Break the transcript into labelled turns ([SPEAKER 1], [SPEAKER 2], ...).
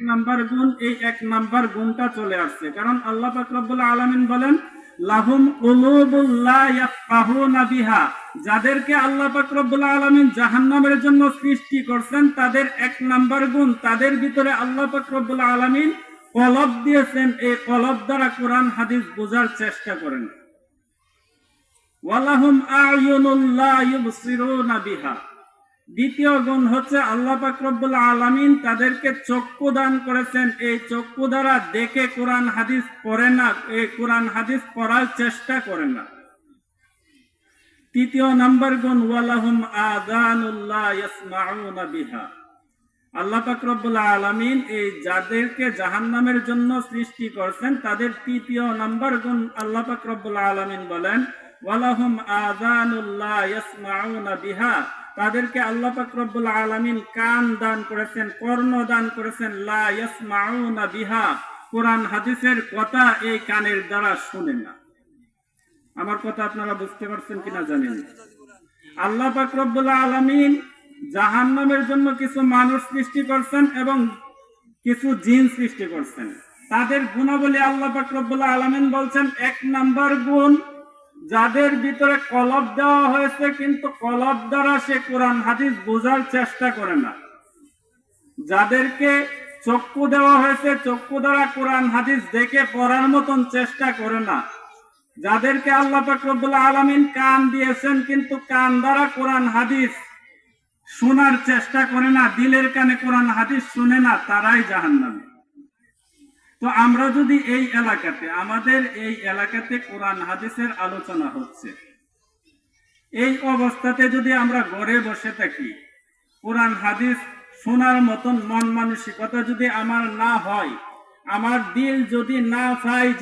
[SPEAKER 1] Number গুণ, এই 1 number গুণটা চলে আসছে। কারণ আল্লাহ পাক রব্বুল আলামিন বলেন লাহুম কুলুবুল লা ইয়াফকাহুনা বিহা, যাদেরকে আল্লাহ পাক রব্বুল আলামিন জাহান্নামের জন্য সৃষ্টি করছেন তাদের 1 নাম্বার গুণ, তাদের ভিতরে আল্লাহ পাক রব্বুল আলামিন কলব দিয়েছেন, এই কলব দ্বারা কোরআন হাদিস বোঝার চেষ্টা করেন। ওয়ালাহুম আ'য়ুনুল লা ইউবসিরুনা বিহা, দ্বিতীয় গুণ হচ্ছে আল্লাহ পাক রব্বুল আলামিন তাদেরকে চক্ষু দান করেছেন, এই চক্ষু দ্বারা দেখে কোরআন হাদিস পড়ে না, এই কোরআন হাদিস পড়ার চেষ্টা করে না। তৃতীয় নাম্বার গুণ ওয়ালাহুম আযানুল লা ইয়াসমাউনা বিহা, আল্লাহ পাক রব্বুল আলামিন এই যাদেরকে জাহান্নামের জন্য সৃষ্টি করেছেন তাদের তৃতীয় নাম্বার গুণ আল্লাহ পাক রব্বুল আলামিন বলেন ওয়ালাহুম আযানুল লা ইয়াসমাউনা বিহা, তাদেরকে আল্লাহ পাক রব্বুল আলামিন কান দান করেছেন, কর্ণ দান করেছেন, লা ইয়াসমাউনা বিহা, কোরআন হাদিসের কথা এই কানের দ্বারা শুনে না। আমার কথা আপনারা বুঝতে পারছেন কিনা জানি না। আল্লাহ পাক রব্বুল আলামিন জাহান্নামের জন্য কিছু মানুষ সৃষ্টি করছেন এবং কিছু জিন সৃষ্টি করছেন, তাদের গুণাবলী আল্লাহ পাক রব্বুল আলামিন বলছেন 1 নাম্বার গুণ, যাদের ভিতরে কলব দেওয়া হয়েছে কিন্তু কলব দ্বারা সে কোরআন হাদিস বোঝার চেষ্টা করে না, যাদেরকে চক্ষু দেওয়া হয়েছে চক্ষু দ্বারা কোরআন হাদিস দেখে পড়ার মতন চেষ্টা করে না, যাদেরকে আল্লাহ পাক রব্বুল আলামিন কান দিয়েছেন কিন্তু কান দ্বারা কোরআন হাদিস শোনার চেষ্টা করে না, দিলের কানে কোরআন হাদিস শুনে না, তারাই জাহান্নামী। তো আমরা যদি এই এলাকাতে, আমাদের এই এলাকাতে কোরআন হাদিসের আলোচনা হচ্ছে, এই অবস্থাতে যদি আমরা ঘরে বসে থাকি, কোরআন হাদিস শোনার মতন মন মানসিকতা যদি আমার না হয়, আমার দিল যদি না চায় যে